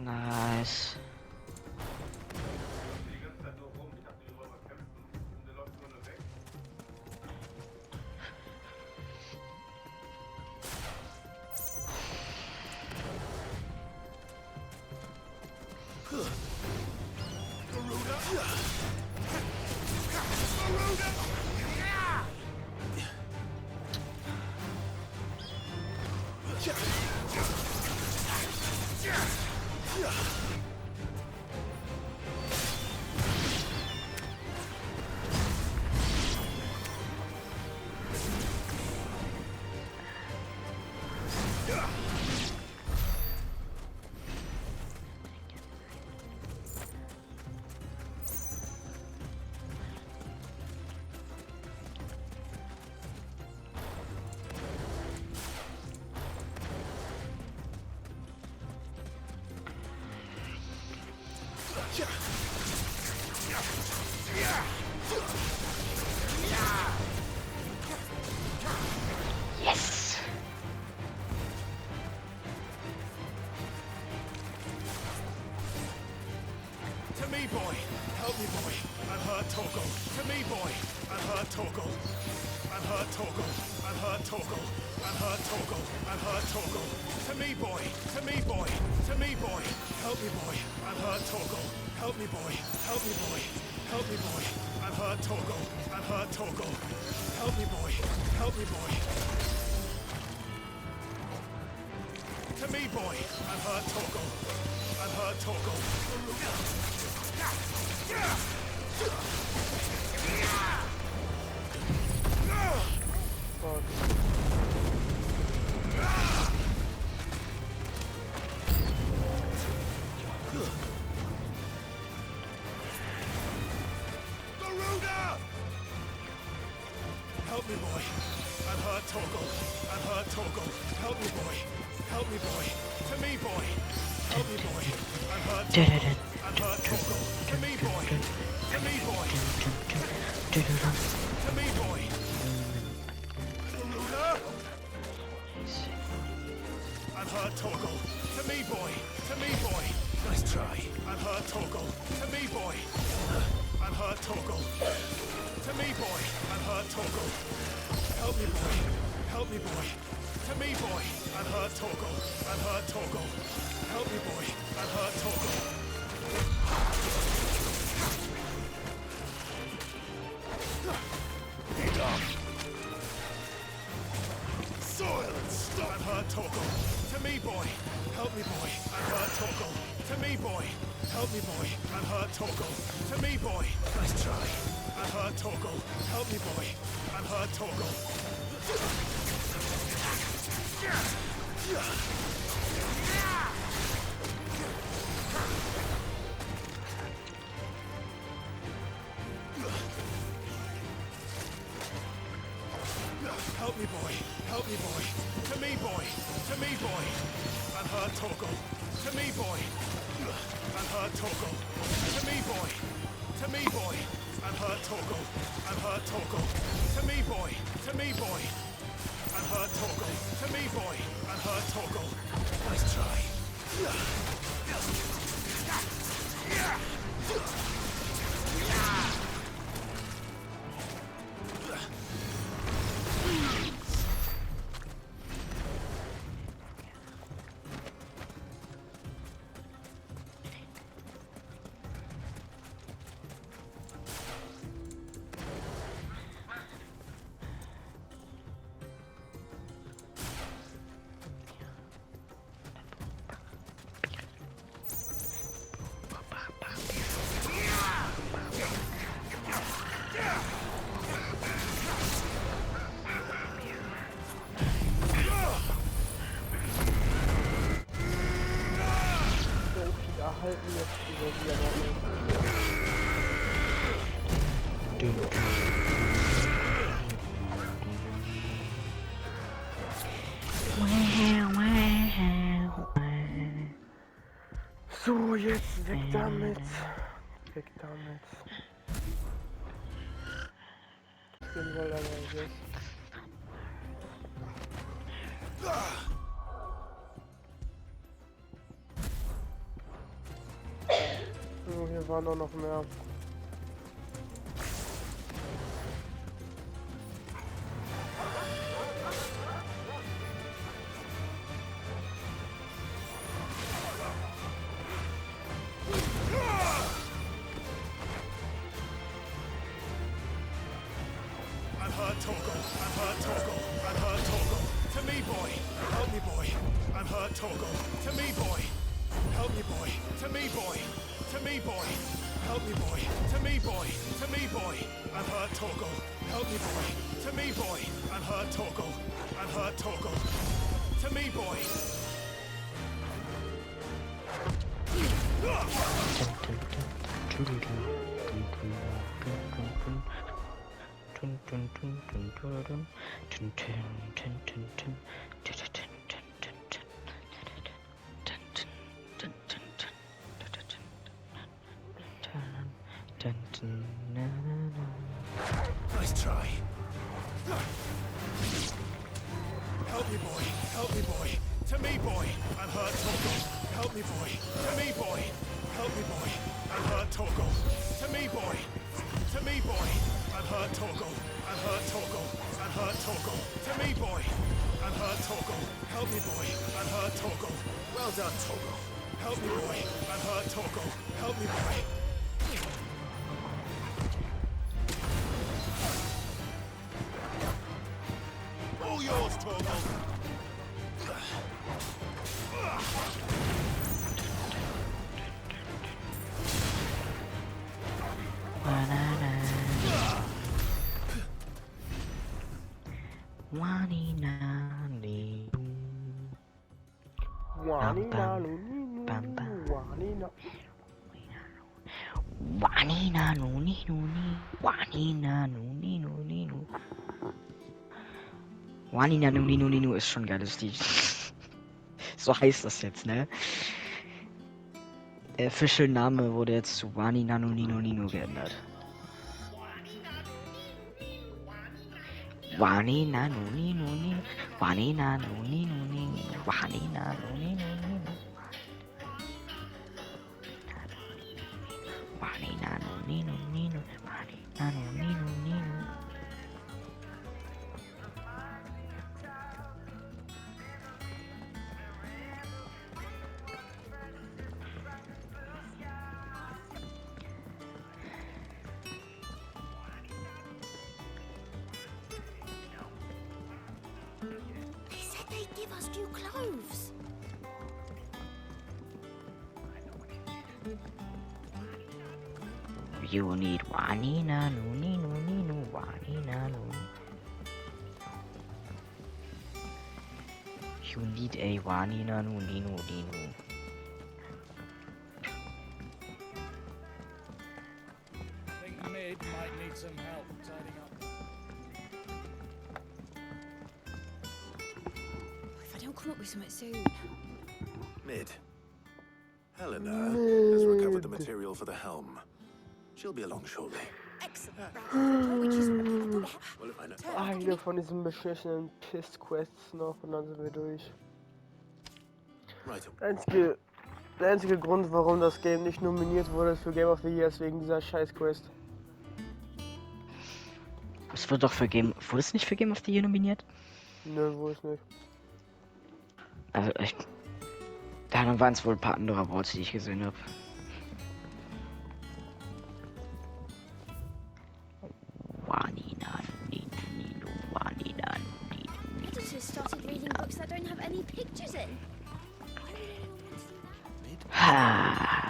Nice. Yes. To me, boy. Help me, boy. I'm hurt, Torgal. To me, boy. I'm hurt, Torgal. I'm hurt, Torgal. I'm hurt, Torgal. I'm hurt, Torgal. I'm hurt, Torgal. To me, boy. To me, boy. To me, boy. Help me, boy. I'm hurt, Torgal. Help me, boy. Help me, boy. Help me, boy. I'm hurt, Torgal. I'm hurt, Torgal. Help me, boy. Help me, boy. To me, boy. I'm hurt, Torgal. I'm hurt, Torgal. Help me, boy. I'm hurt, Torgal. I'm hurt, Torgal. Help me, boy. Help me, boy. To me, boy. Help me, boy. I'm hurt, Torgal. I'm hurt, Torgal. To me, boy. To me, boy. To me, boy. Garuda? I'm hurt, Torgal. To me, boy. To me, boy. Nice try. I'm hurt, Torgal. To me, boy. I'm hurt, Torgal. To me, boy. I'm hurt, Torgal. Help me, boy. Help me, boy. To me, boy. I'm hurt, Torgal. I'm hurt, Torgal. Help me, boy. I'm hurt, Torgal. Enough. Soil and stuff. I'm hurt, Torgal. To me, boy. Help me, boy. I'm hurt, Torgal. To me, boy. Help me, boy. I'm hurt, Torgal. To me, boy. Nice try. I'm hurt, Torgal. Help me, boy. I'm hurt, Torgal. Help me, boy. Help me, boy. To me, boy. To me, boy. I'm hurt, Torgal. To me, boy. I'm hurt, Torgal. To me, boy. To me, boy. I'm hurt, Torgal. I'm hurt, Torgal. To me, boy. To me, boy. I'm hurt, Torgal. To me, boy. I'm hurt, Torgal. Nice try. Halten jetzt über Dialoge. So, jetzt weg damit. Weg damit. Sinnvoll, aber jetzt. waren auch noch mehr. I've heard Torgal. I've heard Torgal. I've heard Torgal. To me, boy. Help me, boy. I've heard Torgal. To me, boy. Help me, boy. To me, boy. To me, boy. Help me, boy. To me, boy. To me, boy. I've heard Torgal. Help me, boy. To me, boy. I've heard Torgal. I've heard Torgal. To me, boy. Nice try. Help me, boy. Help me, boy. To me, boy. I've heard Torgal. Help me, boy. To me, boy. Help me, boy. I've heard Torgal. To me, boy. To me, boy. I've heard Torgal. I've heard Torgal. I've heard Torgal. To me, boy. I've heard Torgal. Help me, boy. I've heard Torgal. Well done, Torgal. Help me, boy. I've heard Torgal. Help me, boy. All yours, Torgal. Wanina Nuni Nuni Nu ist schon ein geiles Lied. So heißt das jetzt, ne? Der Official-Name wurde jetzt zu Wanina Nuni Nuni Nu geändert. Wanina Nuni Nuni, Wanina Nuni Nuni, Wanina Nuni Nuni, Wanina Nuni Nuni, Wanina Nuni Nuni. Give us new clothes. You need Wanina Nuni Nuni Nu, Wanina Nuni. You need a Wanina Nuni Nuni Nu. Think Mid might need some help tidying up. If I don't come up with something soon. Mid. Helena has recovered the material for the helm. She'll be along shortly. Excellent. Which is Well, if I know. Eine von diesen beschissenen Piss-Quests noch und dann sind wir durch. Right. Der einzige Grund, warum das Game nicht nominiert wurde für Game of the Year, ist wegen dieser Scheiß-Quest. Es wurde doch für Game... Wurde es nicht für Game of the Year nominiert? Nö, wo ist nicht. Also ich... Ja, dann waren es wohl ein paar andere Awards, die ich gesehen habe. Wanina Ninu, Wanina Ninu. editors started reading books that don't have any pictures in. Why would anyone want to see that? Ha.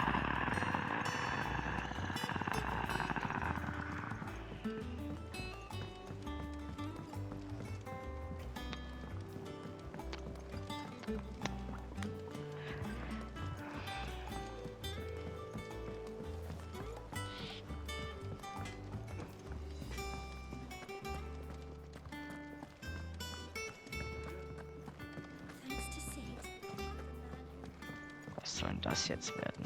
Thanks to Sid. Was soll denn das jetzt werden?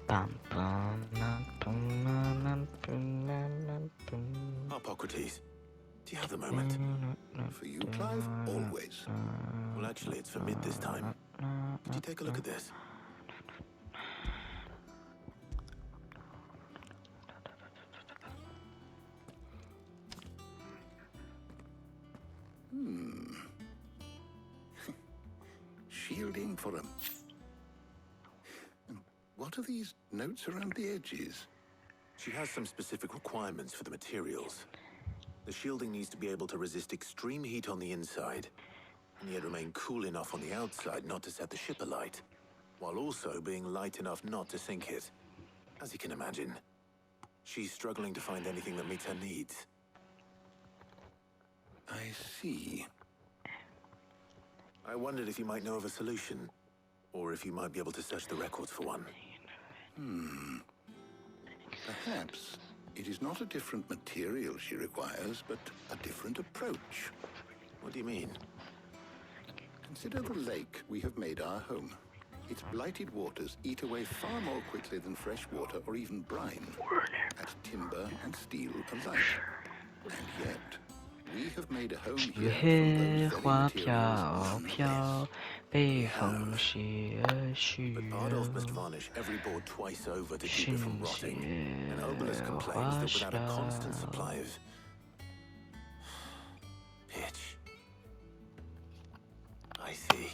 Bam, bam, bam, bam, bam, bam, bam, bam. Hippocrates. Do you have the moment? For you, Clive, always. Well, actually, it's for Mid this time. Could you take a look at this? Shielding for a... What are these notes around the edges? She has some specific requirements for the materials. The shielding needs to be able to resist extreme heat on the inside, and yet remain cool enough on the outside not to set the ship alight, while also being light enough not to sink it. As you can imagine, she's struggling to find anything that meets her needs. I see. I wondered if you might know of a solution, or if you might be able to search the records for one. Perhaps it is not a different material she requires, but a different approach. What do you mean? Consider the lake we have made our home. Its blighted waters eat away far more quickly than fresh water or even brine, at timber and steel alike. And yet, we have made a home here from those very 花 materials 飘 nonetheless. 飘，北风徐徐 But Bardolph must varnish every board twice over to keep it from 寻 rotting. 雪 And Obelisk complains 花 that without a constant 烧。 supply of... pitch. I see.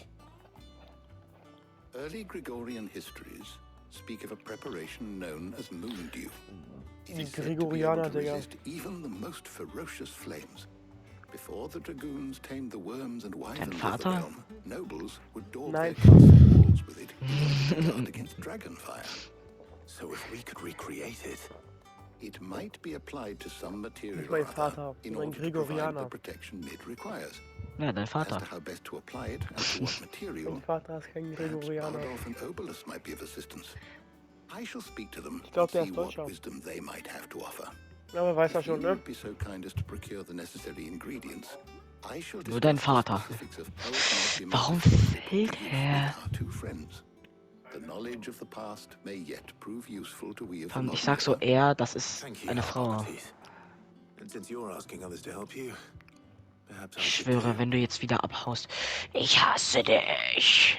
Early Gregorian histories speak of a preparation known as moon dew. It is said to be able Gregorianer, to Digga. resist even the most ferocious flames. Before the dragoons tamed the worms and wyverns of the Vater? realm, nobles would daub Nein. their castle walls with it in order to guard against dragonfire. So if we could recreate it... It might be applied to some material Nicht mein or other Vater, in mein order to provide the Gregorianer. protection it requires. Ja, dein As Vater. to how best to apply it and to what material, Mein Vater ist kein perhaps Gregorianer. Bardolph and Obelisk might be of assistance. I shall speak to them glaub, and der see ist what Deutscher. wisdom they might have to offer. Aber weiß er If you schon, ne? would be so kind as to procure the necessary ingredients, I shall Nur dein discuss the Vater. specifics of how it might be most Warum effectively fehlt used er? with our two friends. The knowledge of the past may yet prove useful to we of the Ich modern sag so era. eher, das ist Thank you, eine Frau. Hippocrates. And since you're asking others to help you, perhaps I Ich should schwöre, too. wenn du jetzt wieder abhaust. Ich hasse dich.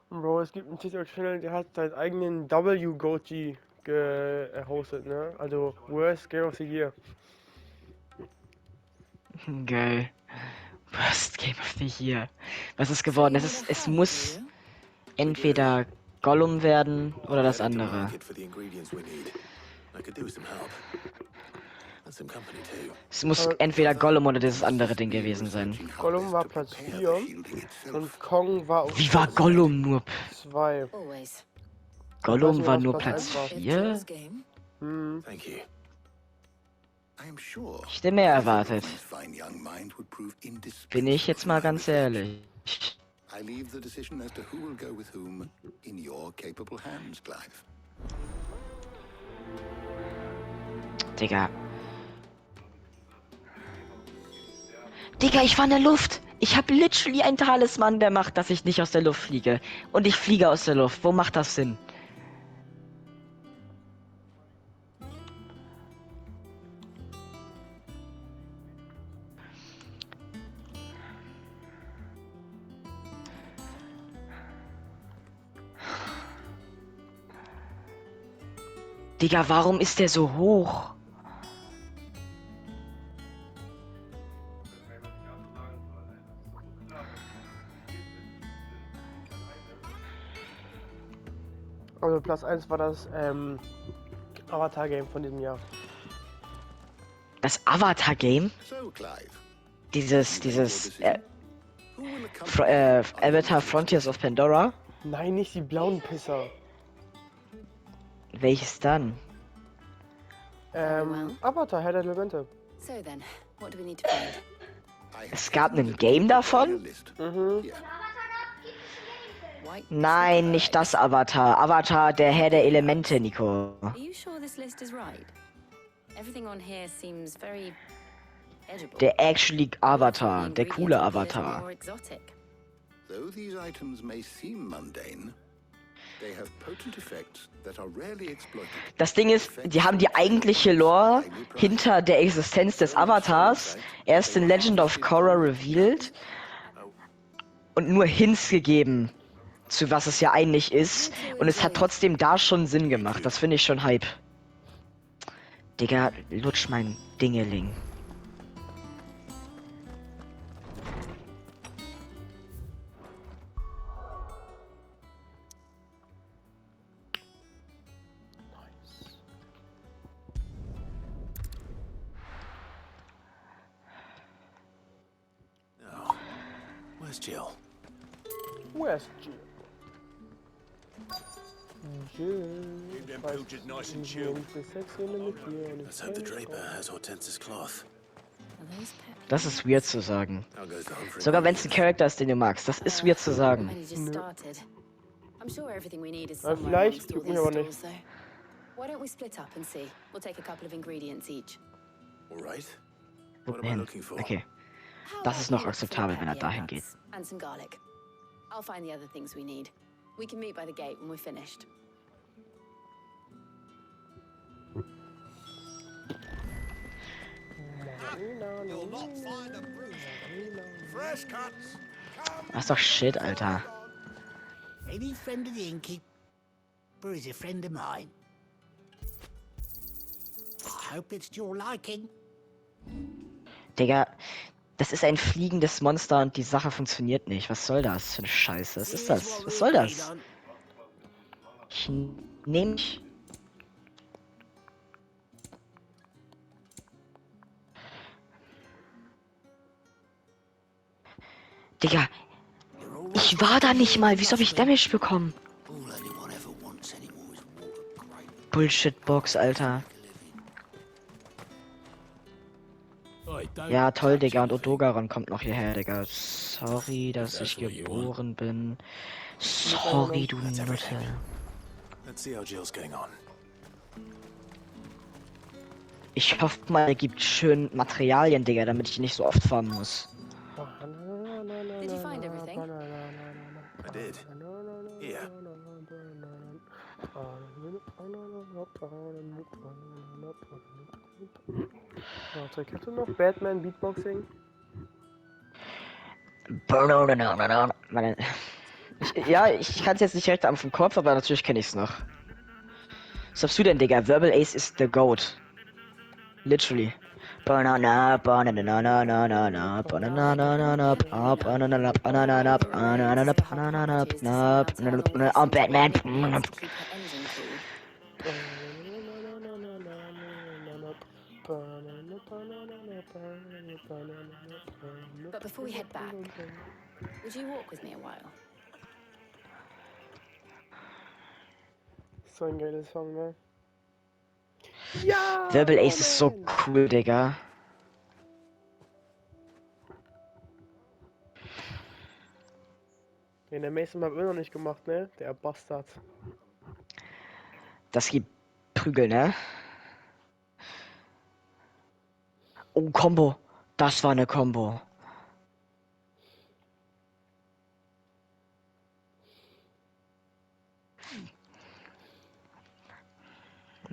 Bro, es gibt einen TikTok-Channel, der hat seinen eigenen W-Goatee gehostet, ne? Also, Worst Game of the Year. Geil. Worst Game of the Year. Was ist geworden? Es muss entweder Gollum werden oder das Headed to andere. market for the ingredients we need. I could do with some help. And some company too. Es muss entweder Gollum oder dieses andere Ding gewesen sein. Gollum war Platz 4 und Kong war auf Wie war Gollum nur? 2. Always. Gollum war was nur Platz Platz 1 war. 4? Close game. Hm. Thank you. I am sure Ich hätte mehr erwartet. his fine young mind would prove Bin ich jetzt mal ganz ehrlich. I leave the decision as to who will go with whom in your capable hands, Clive. Digga. Digga, ich war in der Luft. Ich habe literally einen Talisman, der macht, dass ich nicht aus der Luft fliege. Und ich fliege aus der Luft. Wo macht das Sinn? Digga, warum ist der so hoch? Also Platz 1 war das Avatar-Game von diesem Jahr. Das Avatar-Game? So, Clive, Dieses who will accompany Avatar Frontiers of Pandora? Nein, nicht die blauen Pisser. Welches dann? Avatar, Herr der Elemente. So then, what do we need to find? I have Es gab taken ein the Game detailed davon? list. Mhm. Here. White. Nein, nicht das Avatar. Avatar, der Herr der Elemente, Nico. Are you sure this list is right? Everything on here seems very edible. Der actually Avatar, The der coole ingredients look a little Avatar. more exotic. Though these items may seem mundane, They have potent effects that are rarely exploited. Das Ding ist, die haben die eigentliche Lore hinter der Existenz des Avatars erst in Legend of Korra revealed und nur Hints gegeben, zu was es ja eigentlich ist. Und es hat trotzdem da schon Sinn gemacht. Das finde ich schon Hype. Digga, lutsch mein Dingeling. Now, where's Jill? Where's Jill? Jill. Keep them pilchards nice and chill. Let's hope the Draper has Hortense's cloth. Are those pep? Das ist weird zu sagen. How goes the hunt for Sogar wenn es ein ingredients? Charakter ist, den du magst. Das ist weird zu sagen. Only just started. I'm sure everything we need is Ja, somewhere vielleicht amongst all tut mir these aber nicht. stalls, though. Why don't we split up and see? We'll take a couple of ingredients each. All right. What am I Wohin? looking for? Okay. How Das about ist noch you look for akzeptabel, wenn er pepper dahin geht. nuts and some garlic. I'll find the other things we need. We can meet by the gate when we're finished. You'll not find a bruiser. Fresh cuts. Come. Das ist doch Shit, Alter. Any friend of the innkeeper is a friend of mine. I hope it's to your liking. Digga, das ist ein fliegendes Monster und die Sache funktioniert nicht. Was soll das für eine Scheiße? Was ist das? Was soll das? Ich nehme mich. Digga, ich war da nicht mal. Wieso habe ich Damage bekommen? All anyone ever wants anymore is water great. Bullshit-Box, Alter. Ja, toll, Digga. Und Odogaron kommt noch hierher, Digga. Sorry, dass ich geboren bin. Sorry, du Nutte. Let's see how Jill's getting on. Ich hoffe mal, er gibt schön Materialien, Digga, damit ich nicht so oft farmen muss. Did you find everything? I did. Here. Warte, kennst du noch Batman Beatboxing? Ja, ich kann es jetzt nicht direkt am vom Kopf, aber natürlich kenne ich es noch. Was hast du denn, Digga? Verbal Ace ist the GOAT. Literally. Banana, banana, banana, banana, banana, banana, banana, banana, banana, banana, banana, I'm Batman. Keep her engine cool. But before we head back, would you walk with me a while? So ein geiler Song, ne? Ja! Verbal Ace ist so cool, Digga. Den der Mason hat immer noch nicht gemacht, ne? Der Bastard. Das gibt Prügel, ne? Oh, Combo. Das war eine Combo.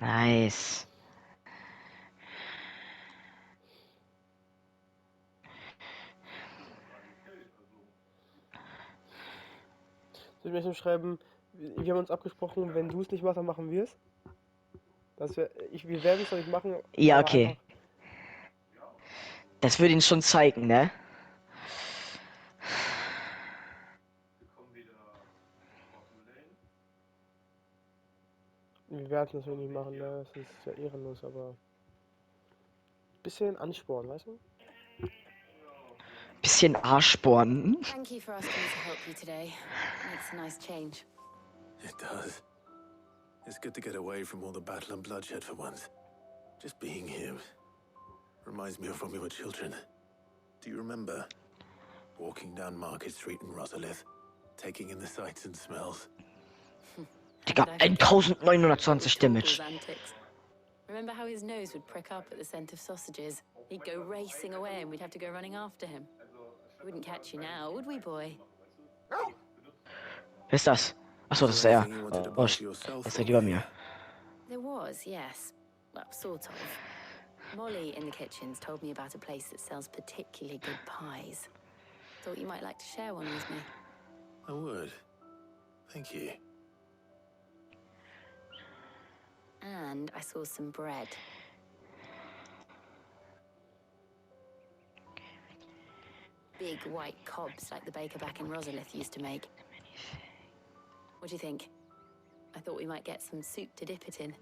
Nice. Soll ich mir schreiben, wir haben uns abgesprochen, wenn du es nicht machst, dann machen wir es? Wir werden es noch nicht machen. Ja, aber okay. einfach- Das würde ihn schon zeigen, ne? Wir werden es natürlich nicht machen, ne? Das ist ja ehrenlos, aber. Bisschen Ansporn, weißt du? Bisschen Arschborn. Thank you for asking me to help you today. Makes a nice change. It does. It's good to get away from all the battle and bloodshed for once. Just being here reminds me of when we were children. Do you remember walking down Market Street in Rosalith, taking in the sights and smells? Digga, 1920 Damage. Torgal's antics. Remember how his nose would prick up at the scent of sausages? He'd go racing away and we'd have to go running after him. We wouldn't catch you now, would we, boy? Wer ist das? Achso, das ist er. Oh, shit. Er ist direkt über mir. There was, yes. Well, sort of. Molly in the kitchens told me about a place that sells particularly good pies. Thought you might like to share one with me. I would. Thank you. And I saw some bread. Big white cobs like the baker back in Rosalith used to make. What do you think? I thought we might get some soup to dip it in.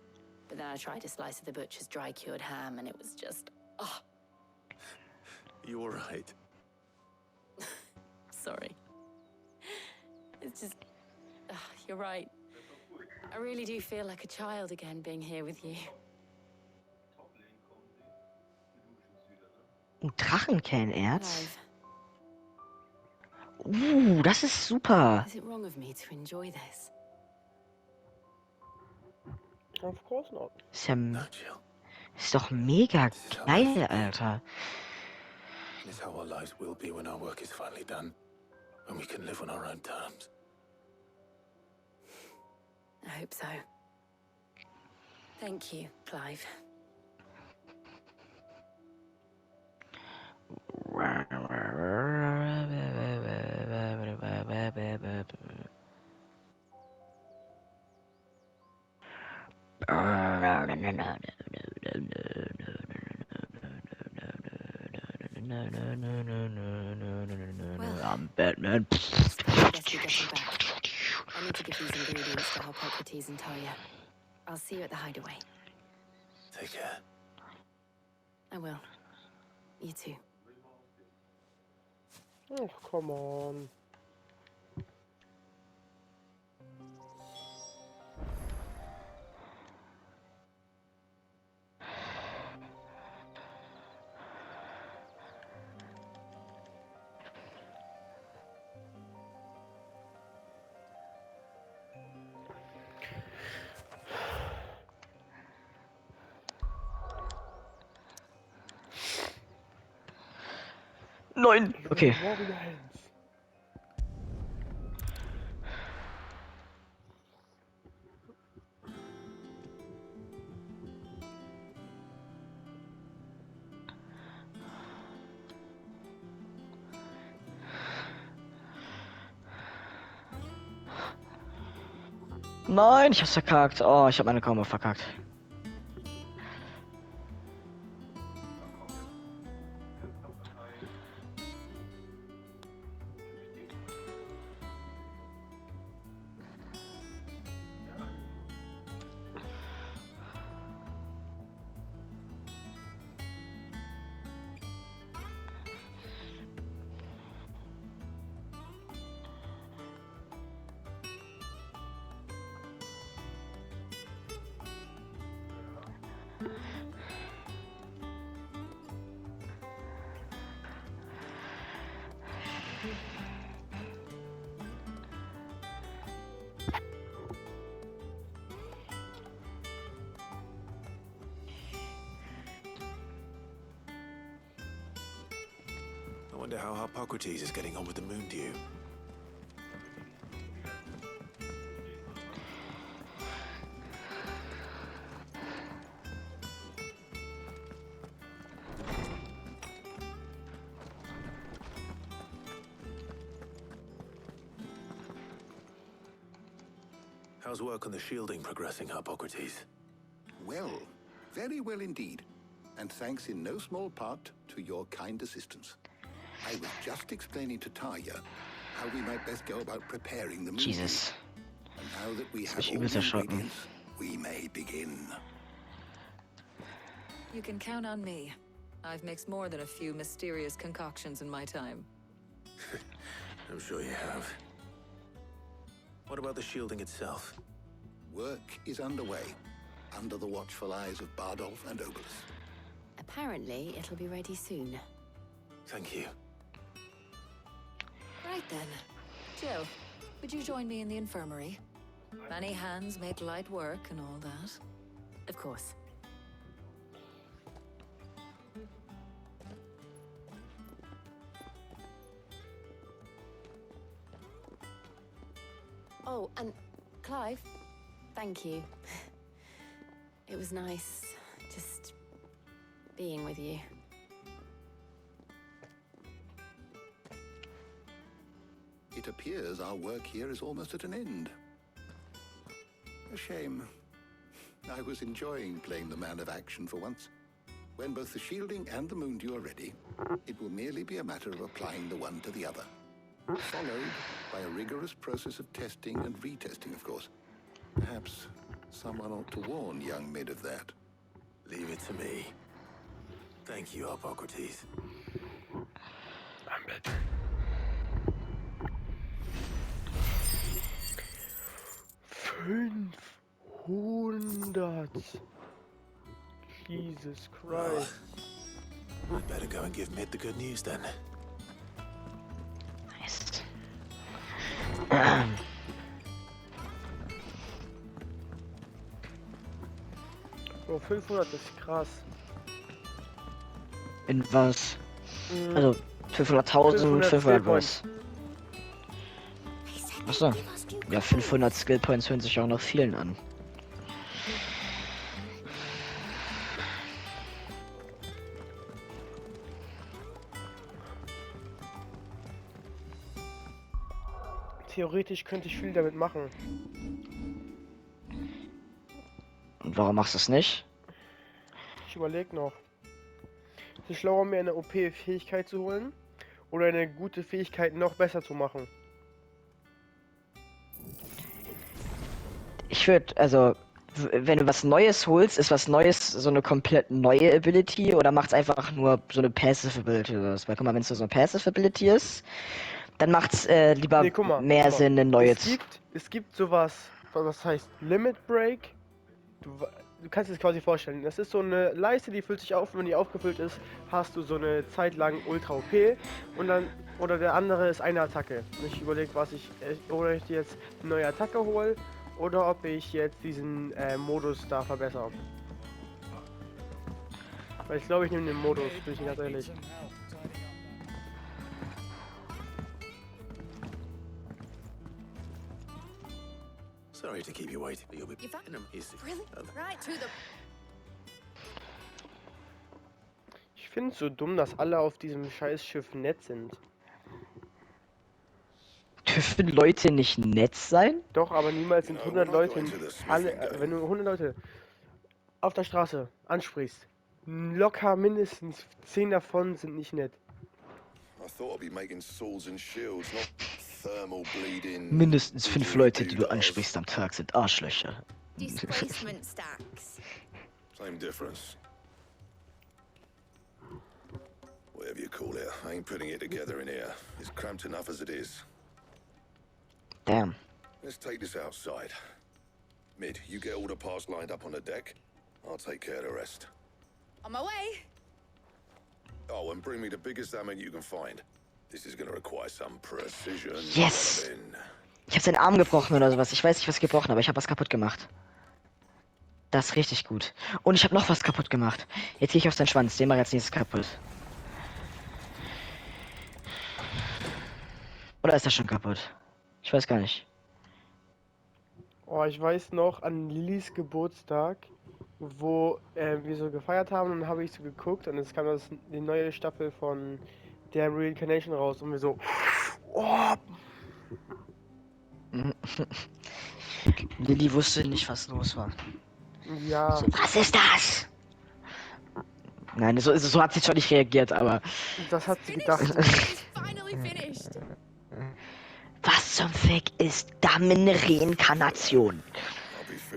But then I tried a slice of the butcher's dry-cured ham and it was just... Oh, You all right? sorry. It's just... you're right. I really do feel like a child again being here with you. Ein Drachenkehrenerz? Clive, Das ist super. is it wrong of me to enjoy this? Of course not. Ist ja, No, Jill. ist doch mega geil, Alter. It's how our lives will be when our work is finally done. When we can live on our own terms. I hope so. Thank you, Clive. I'm Batman. I guess we're getting back. I need to give these ingredients to Hippocrates and Talia. I'll see you at the hideaway. Take care. I will. You too. Oh, come on. Nein. Okay. Warriors. Nein, ich hab's verkackt. Oh, ich hab meine Kombo verkackt. I wonder how Hippocrates is getting on with the moon dew. How's work on the shielding progressing, Hippocrates? Well, very well indeed. And thanks in no small part to your kind assistance. I was just explaining to Tarja how we might best go about preparing the moon. Jesus. And now that we have mich all übelst the erschrocken. ingredients, we may begin. You can count on me. I've mixed more than a few mysterious concoctions in my time. I'm sure you have. What about the shielding itself? Work is underway, under the watchful eyes of Bardolph and Obolus. Apparently, it'll be ready soon. Thank you. Right then. Jill, would you join me in the infirmary? Many hands make light work and all that. Of course. Oh, and Clive, thank you. It was nice just being with you. It appears our work here is almost at an end. A shame. I was enjoying playing the man of action for once. When both the shielding and the moondew are ready, it will merely be a matter of applying the one to the other. Followed by a rigorous process of testing and retesting, of course. Perhaps someone ought to warn young Mid of that. Leave it to me. Thank you, Hippocrates. I'm back. Jesus Christ. I'd better go and give Mid the good news then. Nice. Oh, 500 ist krass. In was? Mhm. Also 500.000, 500 was? Achso. Ja, 500 Skill Points hören sich auch noch vielen an. Theoretisch könnte ich viel damit machen. Und warum machst du es nicht? Ich überlege noch. Es ist schlauer, mir eine OP-Fähigkeit zu holen oder eine gute Fähigkeit noch besser zu machen. Ich würde, also, wenn du was Neues holst, ist was Neues so eine komplett neue Ability oder macht's einfach nur so eine Passive Ability oder was? Weil guck mal, wenn es so eine Passive Ability ist, dann macht's lieber Nee, guck mal, mehr Sinn, eine neue es gibt sowas, was heißt Limit Break. Du kannst es quasi vorstellen. Das ist so eine Leiste, die füllt sich auf und wenn die aufgefüllt ist, hast du so eine Zeit lang Ultra OP und dann, oder der andere ist eine Attacke. Und ich überlege, oder ich jetzt eine neue Attacke hole oder ob ich jetzt diesen Modus da verbessere. Weil ich glaube, ich nehme den Modus, bin ich ganz ehrlich. Sorry to keep you waiting, but you'll be... You found him? He's... Really? Right to the... Ich finde es so dumm, dass alle auf diesem Scheißschiff nett sind. Dürfen Leute nicht nett sein? Doch, aber niemals sind 100 Leute, wenn du 100 Leute auf der Straße ansprichst, locker mindestens 10 davon sind nicht nett. Mindestens 5 Leute, die du ansprichst am Tag, sind Arschlöcher. Displacement stacks. Same difference. Whatever you call it, I ain't putting it together in here. It's cramped enough as it is. Damn. Let's take this outside. Mid, you get all the parts lined up on the deck. I'll take care of the rest. On my way. Oh, and bring me the biggest hammer you can find. This is gonna require some precision. Yes! Ich habe seinen Arm gebrochen oder sowas. Ich weiß nicht, was gebrochen, aber ich habe was kaputt gemacht. Das ist richtig gut. Und ich habe noch was kaputt gemacht. Jetzt gehe ich auf seinen Schwanz. Den mache ich als nächstes kaputt. Oder ist er schon kaputt? Ich weiß gar nicht. Oh, ich weiß noch an Lillys Geburtstag, wo wir so gefeiert haben und dann habe ich so geguckt und es kam die neue Staffel von der Reincarnation raus und wir so. Oh. Lilly wusste nicht, was los war. Ja. So, was ist das? Nein, so hat sie schon nicht reagiert, aber. Das hat sie gedacht. Was zum Fick ist Damen-Reinkarnation?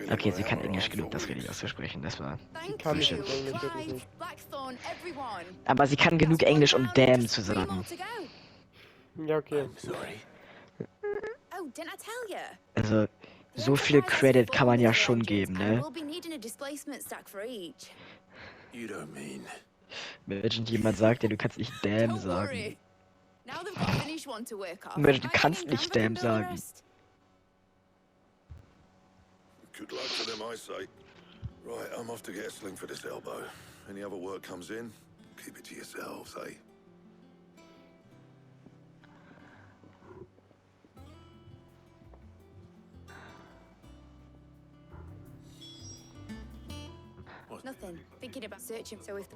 Okay, sie kann Englisch genug, das richtig auszusprechen. Das war. Kann ich Englisch wirklich nicht. Aber sie kann genug Englisch, um damn zu sagen. Ja, okay. Also, so viel Credit kann man ja schon geben, ne? Imagine jemand sagt, ja, du kannst nicht damn sagen. Imagine, du kannst nicht damn sagen. Good luck to them, I say. Right, I'm off to get a sling for this elbow. Any other work comes in, keep it to yourselves, eh? What? Nothing. Thinking about searching. So if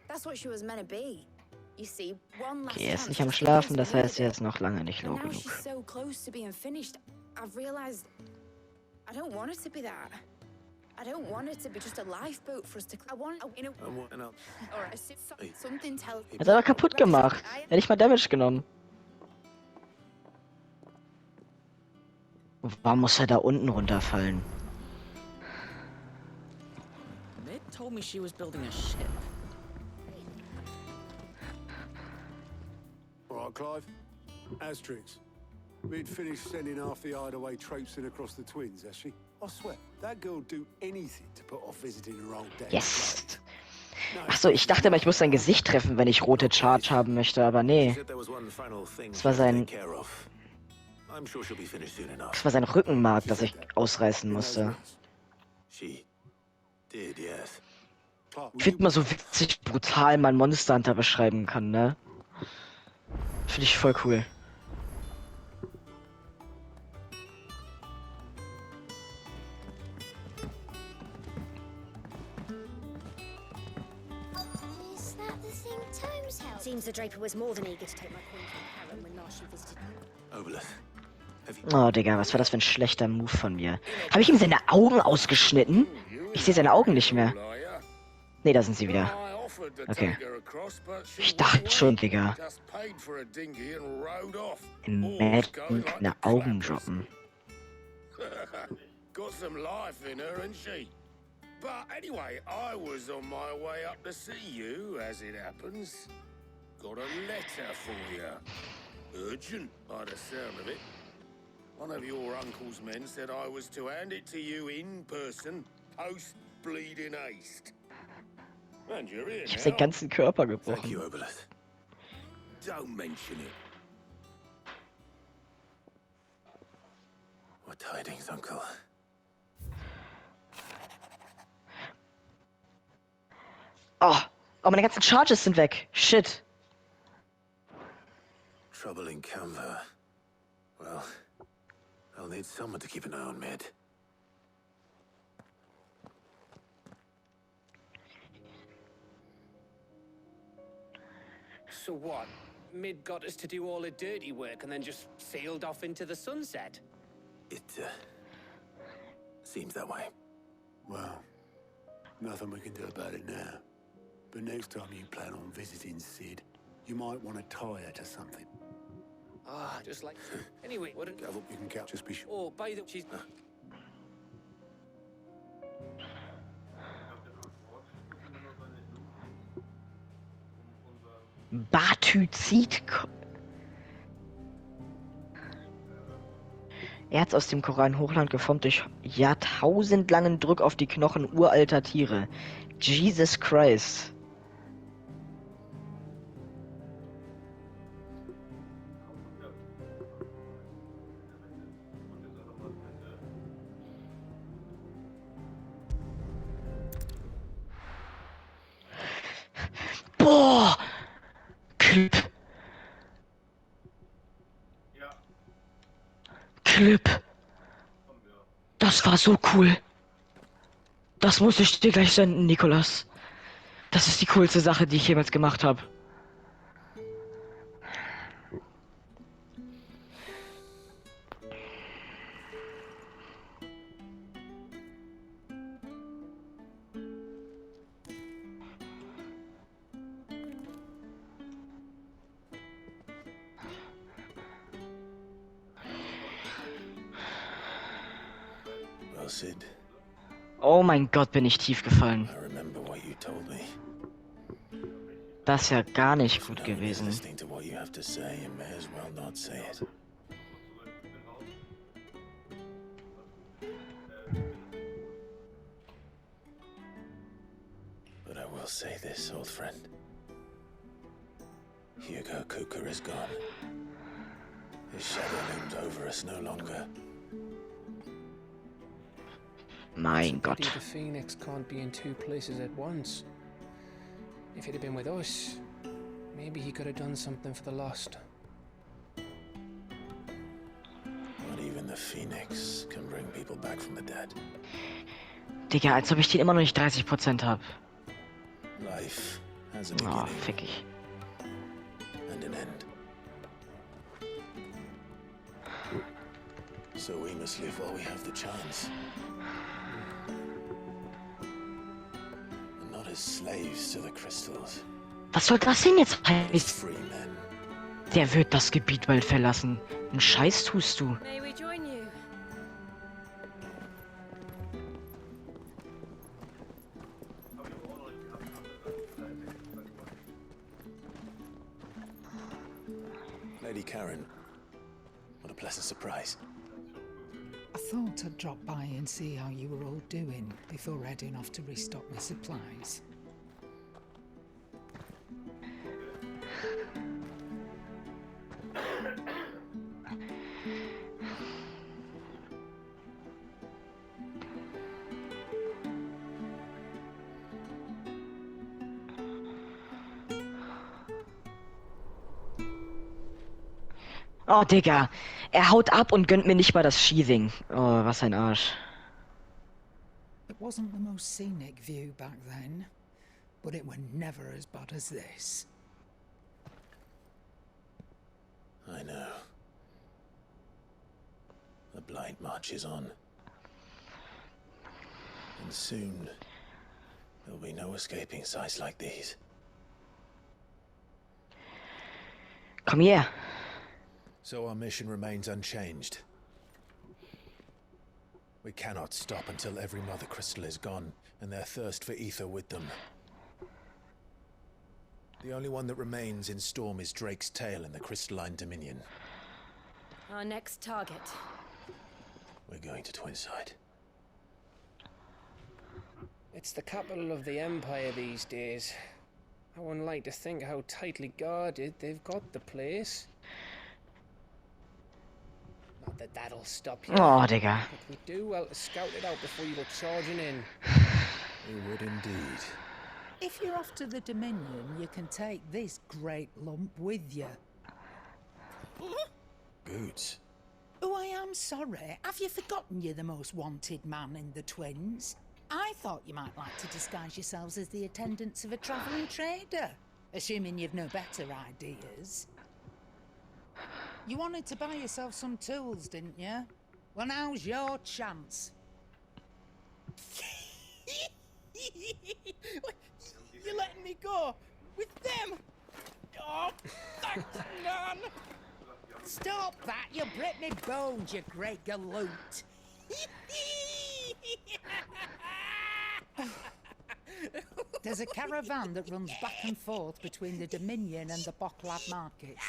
that's what she was meant to be. You see, one last Okay, er ist chance nicht am just in Schlafen, case das we heißt, needed er it. ist noch lange nicht But low now genug. she's so close to being finished. I've realized I don't want it to be that. I don't want it to be just a lifeboat for us to. I want, you know, And I'll... or something tells. Er ist aber kaputt gemacht. Er hat nicht mal Damage genommen. Warum muss er da unten runterfallen? Mid told me she was building a ship. All right, Clive. Asterix. We'd finished sending half the hideaway traipsing across the twins, has she? I swear, that girl'd do anything to put off visiting her old dad. Yes! Achso, ich dachte immer, ich muss sein Gesicht treffen, wenn ich rote Charge haben möchte, aber nee. Das war sein... Das war sein Rückenmark, das ich ausreißen musste. Ich finde mal so witzig brutal man Monster Hunter beschreiben kann, ne? Finde ich voll cool. Is that the thing Tomes held? Seems the Draper was more than eager to take my queen from Karen when last she visited. Oh, Digga, was war das für ein schlechter Move von mir? Habe ich ihm seine Augen ausgeschnitten? Ich sehe seine Augen nicht mehr. Nee, da sind sie wieder. Okay. Ich dachte schon, Digga. Imagine keine Augen droppen. Got some life in her, ain't she? But anyway, I was on my way up to see you, as it happens. Got a letter for you. Urgent, by the sound of it. One of your uncle's men said I was to hand it to you in person, post-bleeding haste. And you're here Ich hab now. seinen ganzen Körper Thank gebrochen. you, Obelus. Don't mention it. What tidings, Uncle? Oh, meine ganzen Charges sind weg. Shit. Trouble in Canva. Well, I'll need someone to keep an eye on Mid. So what? Mid got us to do all the dirty work and then just sailed off into the sunset? It, seems that way. Well, nothing we can do about it now. But next time you plan on visiting Sid, you might want to tie her to something. Ah, just like... Anyway, what... You can catch just be sure. Oh, by the... She's... Bathyzid. Erz aus dem Korallenhochland geformt durch jahrtausendlangen Druck auf die Knochen uralter Tiere. Jesus Christ. Boah! Clip. Clip. Das war so cool. Das muss ich dir gleich senden, Nikolas. Das ist die coolste Sache, die ich jemals gemacht habe. Well, Sid, Oh mein Gott, bin ich tief gefallen. I remember what you told me. Das ist ja gar nicht So gut now you're gewesen. listening to what you have to say and may as well not say it. But I will say this, old friend. Hugo Cooker is gone. His shadow looms over us no longer. Mein Gott. The Phoenix can't be in two places at once. If he'd have been with us, maybe he could have done something for the lost. Not even the Phoenix can bring people back from the dead. Digga, als ob ich den immer noch nicht 30% hab. Life has a Oh, beginning fick ich. and an end. So we must live while we have the chance. And not as slaves to the crystals, Was soll das denn jetzt but as heißen? free men. Der wird das Gebiet bald verlassen. Einen Scheiß tust du. May we join you? Lady Karen, what a pleasant surprise. I thought I'd drop by and see how you were all doing before heading off to restock my supplies. Oh, Digga. Er haut ab und gönnt mir nicht mal das Sheathing. Oh, was ein Arsch. It wasn't the most scenic view back then, but it were never as bad as this. I know. The blight marches on. And soon, there'll be no escaping sights like these. Komm her. So our mission remains unchanged. We cannot stop until every mother crystal is gone, and their thirst for ether with them. The only one that remains in Storm is Drake's tail in the crystalline dominion. Our next target. We're going to Twinside. It's the capital of the Empire these days. I wouldn't like to think how tightly guarded they've got the place. Not that that'll stop you. Oh, Digga. But we do well to scout it out before you go charging in. We would indeed. If you're off to the Dominion, you can take this great lump with you. Goods. Oh, I am sorry. Have you forgotten you're the most wanted man in the Twins? I thought you might like to disguise yourselves as the attendants of a travelling trader, assuming you've no better ideas. You wanted to buy yourself some tools, didn't you? Well, now's your chance. You're letting me go with them? Oh, thanks, man. Stop that! You break me bones, you great galoot. There's a caravan that runs back and forth between the Dominion and the Bocklad markets.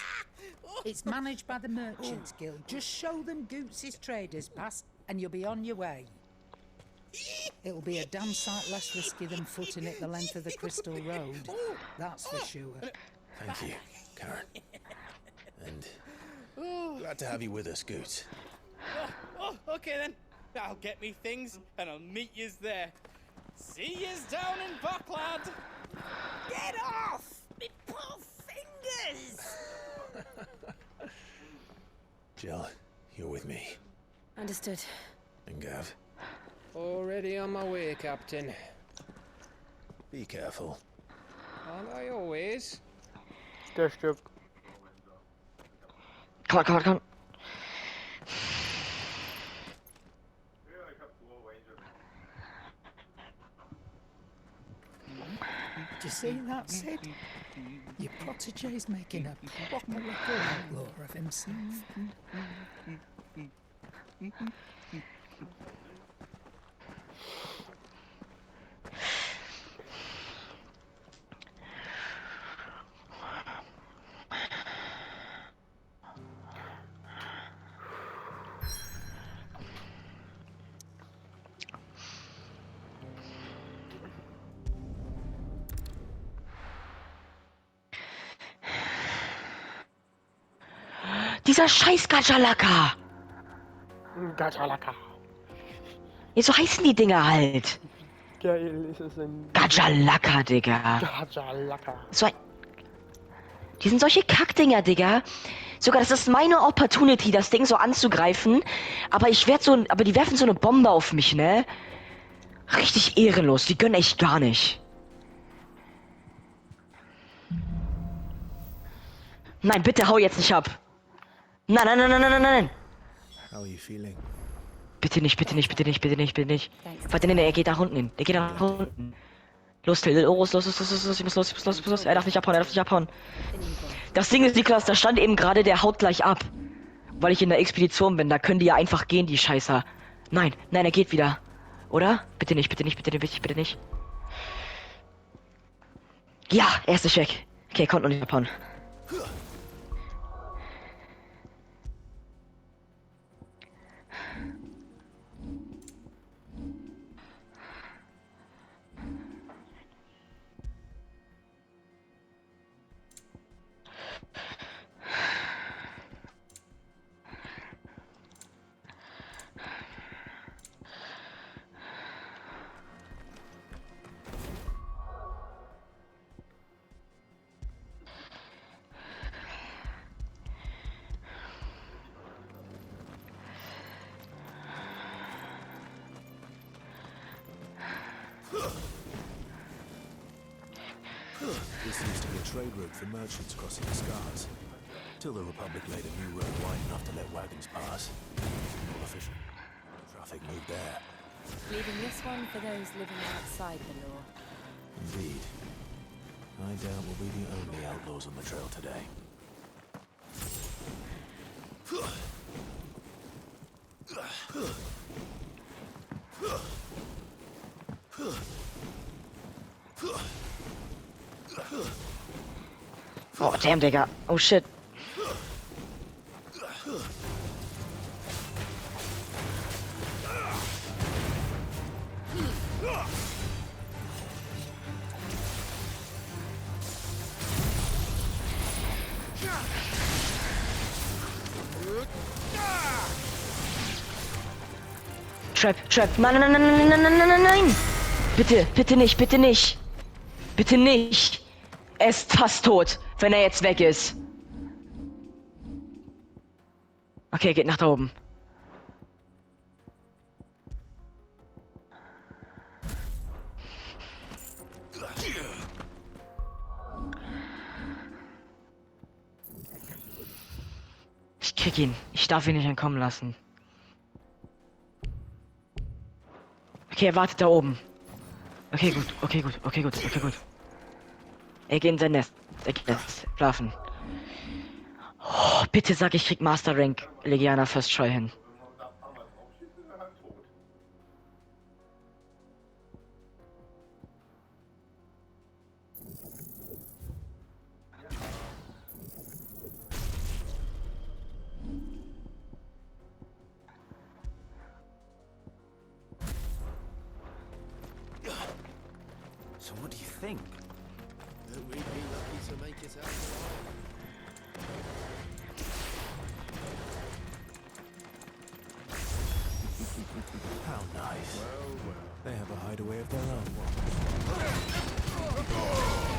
It's managed by the Merchants Guild. Just show them Goots' traders past and you'll be on your way. It'll be a damn sight less risky than footing it the length of the Crystal Road. That's for sure. Thank you, Karen. And glad to have you with us, Goots. Okay then. I'll get me things and I'll meet yous there. See yous down in Bocklad. Get off! Me poor fingers! Jill, you're with me. Understood. And Gav, Already on my way, Captain. be careful. Aren't I always? Der stirbt. Komm, komm, komm. Do you see that, Sid? Your protégé's making a proper little outlaw of himself. Dieser scheiß Gajalaka. Gajalaka. Ja, so heißen die Dinger halt. Geil ist es denn? Gajalaka, Digga. Gajalaka. So ein... Die sind solche Kackdinger, Digga. Sogar, das ist meine Opportunity, das Ding so anzugreifen. Aber ich werd so... Aber die werfen so eine Bombe auf mich, ne? Richtig ehrenlos, die gönnen echt gar nicht. Nein, bitte hau jetzt nicht ab. Nein, nein, nein, nein, nein, nein, nein. How are you feeling? Bitte nicht, bitte nicht, bitte nicht, bitte nicht, bitte nicht. Warte, nee, er geht nach unten hin. Der geht nach unten. Los, Till, los, los, los, los, los, los, ich muss los, ich muss los, ich muss los. Er darf nicht abhauen, er darf nicht abhauen. Das Ding ist, Niklas, da stand eben gerade, der haut gleich ab. Weil ich in der Expedition bin, da können die ja einfach gehen, die Scheißer. Nein, nein, er geht wieder. Oder? Bitte nicht, bitte nicht, bitte nicht, bitte nicht. Ja, er ist nicht weg. Okay, er konnte noch nicht abhauen. This used to be a trade route for merchants crossing the scars. Till the Republic laid a new road wide enough to let wagons pass. All efficient. Traffic moved there. Leaving this one for those living outside the law. Indeed. I doubt we'll be the only outlaws on the trail today. Oh, damn, Digga. Oh, shit. Trap, Trap. Nein, nein, nein, nein, nein, nein, nein, nein, nein. Bitte, bitte nicht, bitte nicht. Bitte nicht. Er ist fast tot, wenn er jetzt weg ist. Okay, er geht nach da oben. Ich krieg ihn. Ich darf ihn nicht entkommen lassen. Okay, er wartet da oben. Okay, gut, okay, gut, okay, gut, okay, gut. Er geht in sein Nest. Er geht jetzt schlafen. Oh, bitte sag, ich krieg Master Rank Legianer First Try hin. So what do you think? That we'd be lucky to make it out alive. How nice. Well, well. They have a hideaway of their own.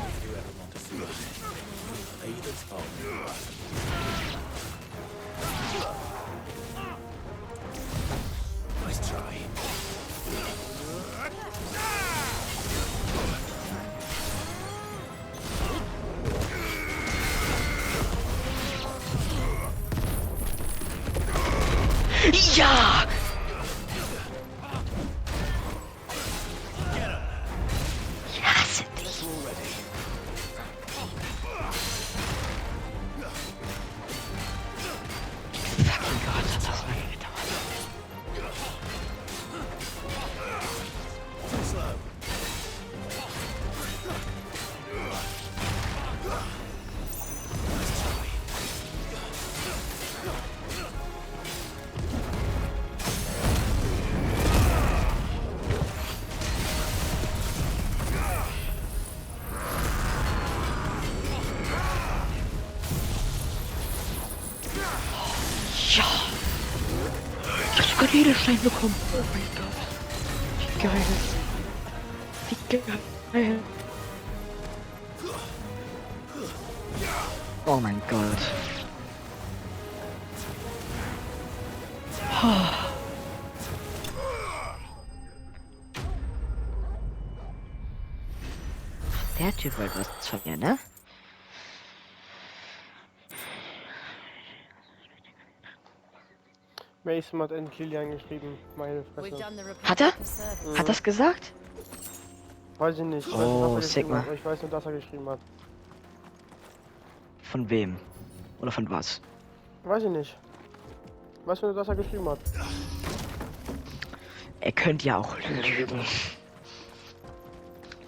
If you ever want to see a lay that's nice try. Ja! Ich hasse dich. Fucking Gott, hat das lange gedauert. Ja! Ich hab sogar einen Edelstein bekommen. Oh mein Gott. Wie geil. Wie geil. Oh mein Gott. Der Typ wollte was von mir, ne? Mason hat endlich Lilian geschrieben. Meine Fresse. Hat er? Hat das gesagt? Weiß ich nicht. Ich weiß nicht, was Oh, er geschrieben Sigma. hat. Aber ich weiß nur, dass er geschrieben hat. Von wem? Oder von was? Weiß ich nicht. Weißt du, dass er geschrieben hat? Er könnte ja auch lügen.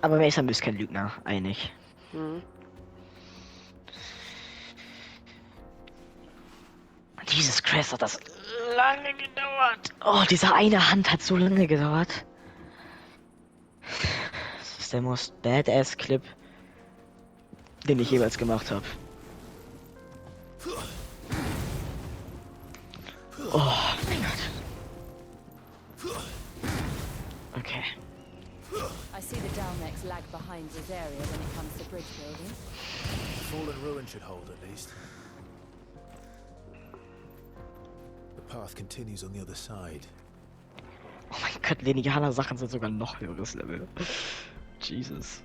Aber Mason ist kein Lügner, einig. Mhm. Jesus Christ, hat das lange gedauert. Oh, diese eine Hand hat so lange gedauert. Das ist der most badass Clip, den ich jemals gemacht habe. Oh mein Gott. Okay. I see the Dalmex lag behind this area when it comes to bridge building. The fallen ruin should hold at least. The path continues on the other side. Oh mein Gott, lineare Sachen sind sogar noch höheres Level. Jesus.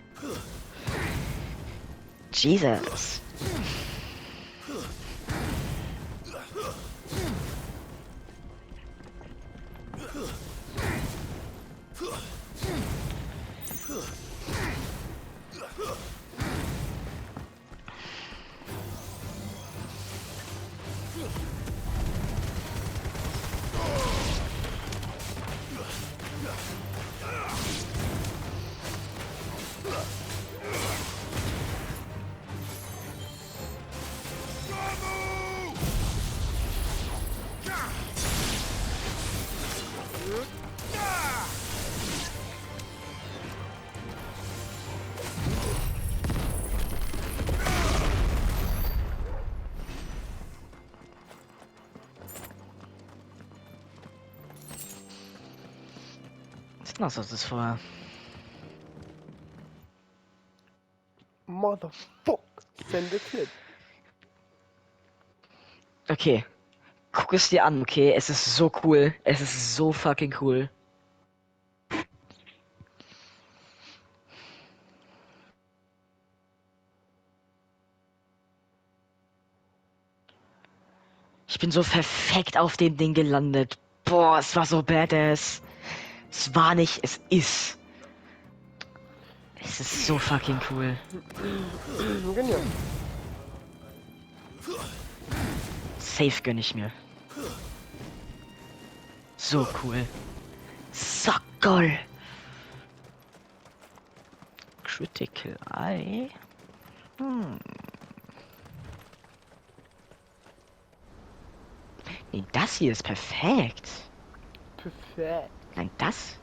Jesus. Was ist das vorher? Motherfuck. Send a clip. Okay. Guck es dir an, okay? Es ist so cool. Es ist so fucking cool. Ich bin so perfekt auf dem Ding gelandet. Boah, es war so badass. Es war nicht, es ist. Es ist so fucking cool. Genial. Safe gönn ich mir. So cool. So geil. Critical Eye. Nee, das hier ist perfekt. Perfekt. Nein, das?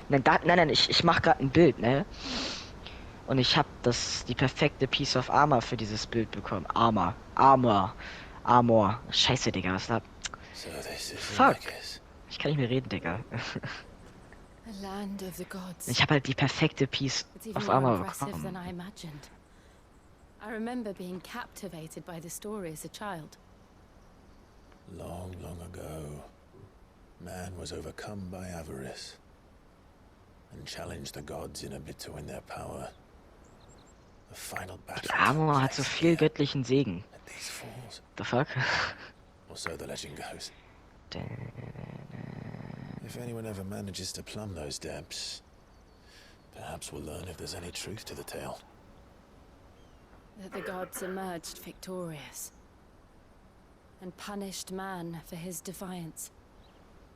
Nein, ich mach gerade ein Bild, ne? Und ich hab die perfekte Piece of Armor für dieses Bild bekommen. Armor. Scheiße, Digga, was da? Fuck. Ich kann nicht mehr reden, Digga. A land of the gods. Ich hab halt die perfekte Piece It's even of more Armor impressive than bekommen. I imagined. I remember being captivated by the story as a child. Long, long ago, man was overcome by avarice and challenged the gods in a bid to win their power. The final battle. Die Armor hat so viel göttlichen Segen. At these falls. The fuck? Or so the legend goes. If anyone ever manages to plumb those depths, perhaps we'll learn if there's any truth to the tale. That the gods emerged victorious and punished man for his defiance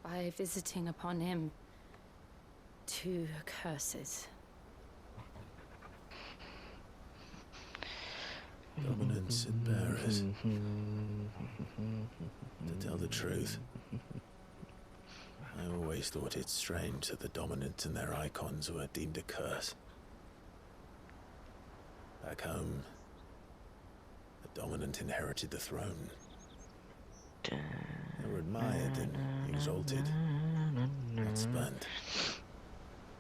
by visiting upon him 2 curses. Dominance and bearers. To tell the truth, I always thought it strange that the dominant and their icons were deemed a curse. Back home, the dominant inherited the throne. They were admired and exalted, not spurned.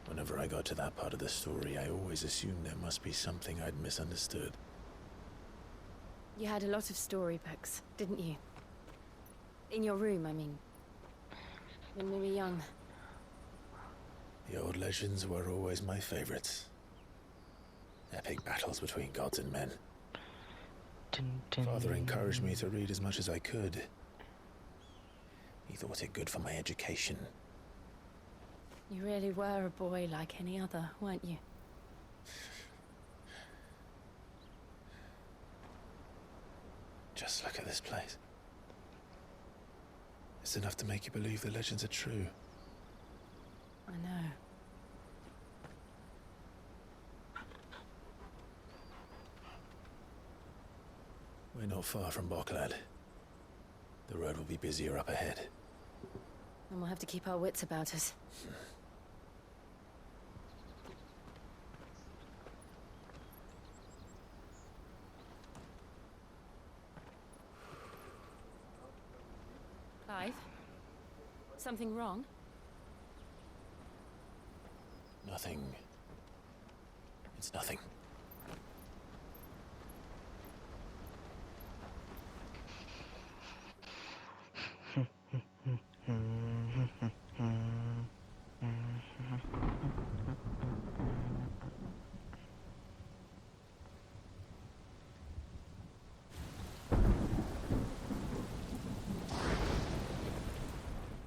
Whenever I got to that part of the story, I always assumed there must be something I'd misunderstood. You had a lot of storybooks, didn't you? In your room, I mean. When we were young. The old legends were always my favorites. Epic battles between gods and men. Dun, dun. Father encouraged me to read as much as I could. He thought it good for my education. You really were a boy like any other, weren't you? Just look at this place. It's enough to make you believe the legends are true. I know. We're not far from Boklad. The road will be busier up ahead. And we'll have to keep our wits about us. Clive? Something wrong? Nothing. It's nothing.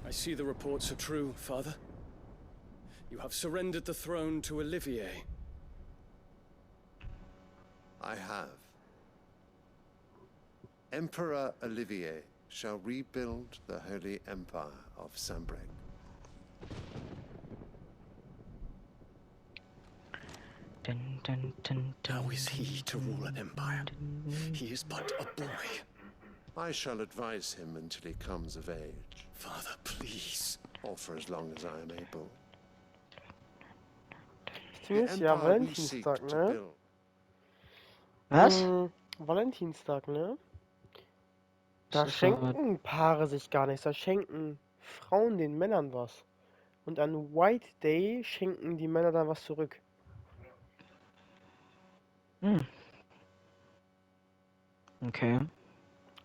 I see the reports are true, Father. You have surrendered the throne to Olivier. I have. Emperor Olivier shall rebuild the Holy Empire of Sanbreque. Dun, dun, dun, dun, How is he to rule an empire? He is but a boy. I shall advise him until he comes of age. Father, please. Or for as long as I am able. Das Ding ist ja Valentinstag, ne? Was? Valentinstag, ne? Da schenken Paare sich gar nichts, da schenken Frauen den Männern was. Und an White Day schenken die Männer dann was zurück. Okay.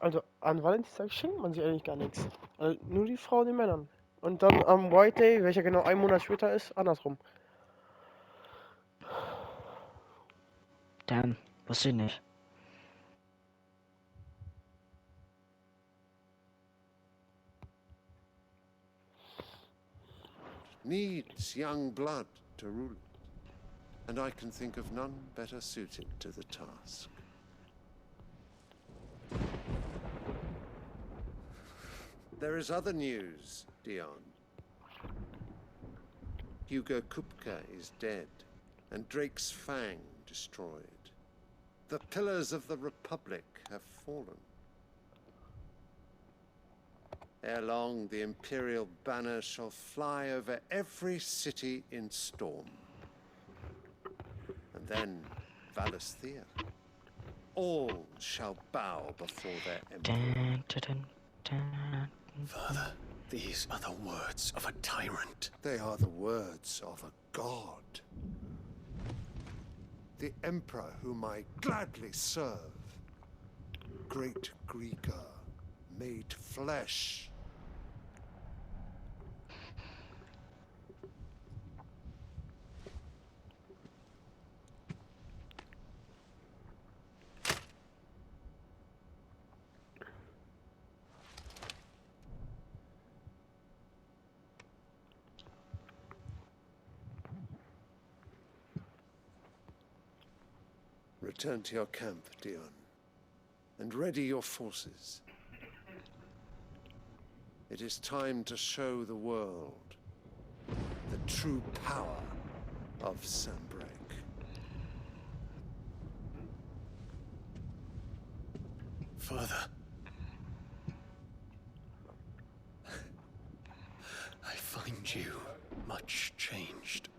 Also an Valentinstag schenkt man sich eigentlich gar nichts. Also nur die Frauen den Männern. Und dann am White Day, welcher genau einen Monat später ist, andersrum. Damn, wusste ich nicht. Needs young blood to rule it. And I can think of none better suited to the task. There is other news, Dion. Hugo Kupka is dead, and Drake's Fang destroyed. The pillars of the Republic have fallen. Ere long, the Imperial banner shall fly over every city in Storm. And then, Valisthea. All shall bow before their emperor. Father, these are the words of a tyrant. They are the words of a god. The emperor whom I gladly serve. Great Greeker, made flesh. Return to your camp, Dion, and ready your forces. It is time to show the world the true power of Sanbreque. Father. I find you much changed.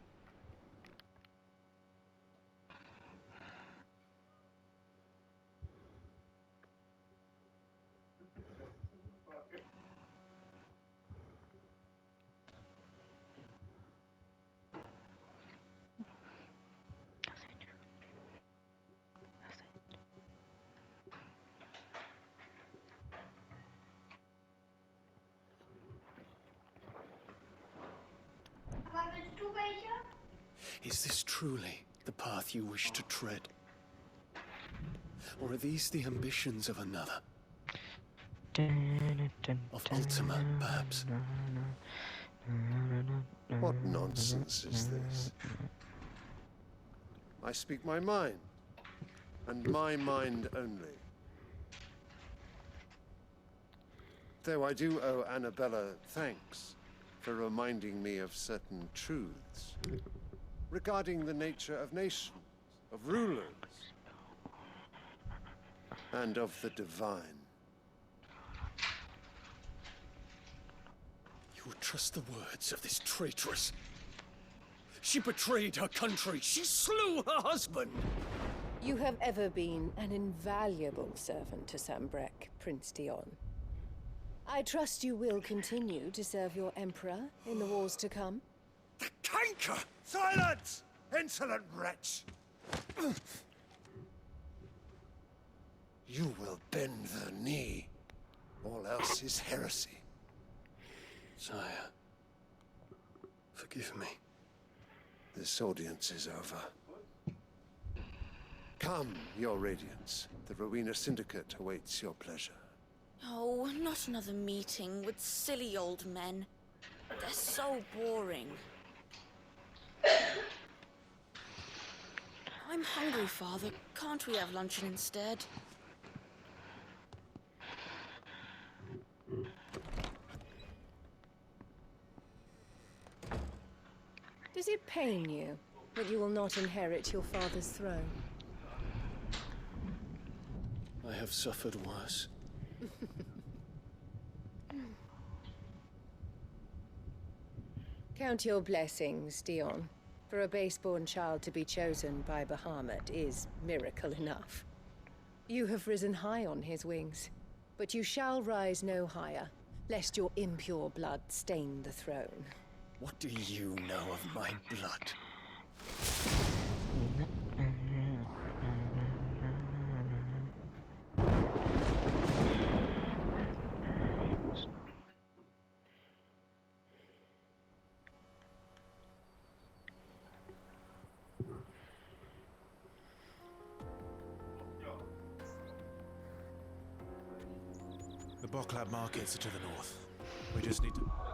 Is this truly the path you wish to tread? Or are these the ambitions of another? Of Ultima, perhaps? What nonsense is this? I speak my mind, and my mind only. Though I do owe Annabella thanks for reminding me of certain truths regarding the nature of nations, of rulers, and of the divine. You would trust the words of this traitress? She betrayed her country. She slew her husband. You have ever been an invaluable servant to Sambrek, Prince Dion. I trust you will continue to serve your Emperor in the wars to come. The canker! Silence! Insolent wretch! You will bend the knee. All else is heresy. Sire, forgive me. This audience is over. Come, your Radiance. The Rowena Syndicate awaits your pleasure. Oh, not another meeting with silly old men. They're so boring. I'm hungry, Father. Can't we have luncheon instead? Does it pain you that you will not inherit your father's throne? I have suffered worse. Count your blessings, Dion. For a base-born child to be chosen by Bahamut is miracle enough. You have risen high on his wings, but you shall rise no higher, lest your impure blood stain the throne. What do you know of my blood? The Boklab markets are to the north. We just need to...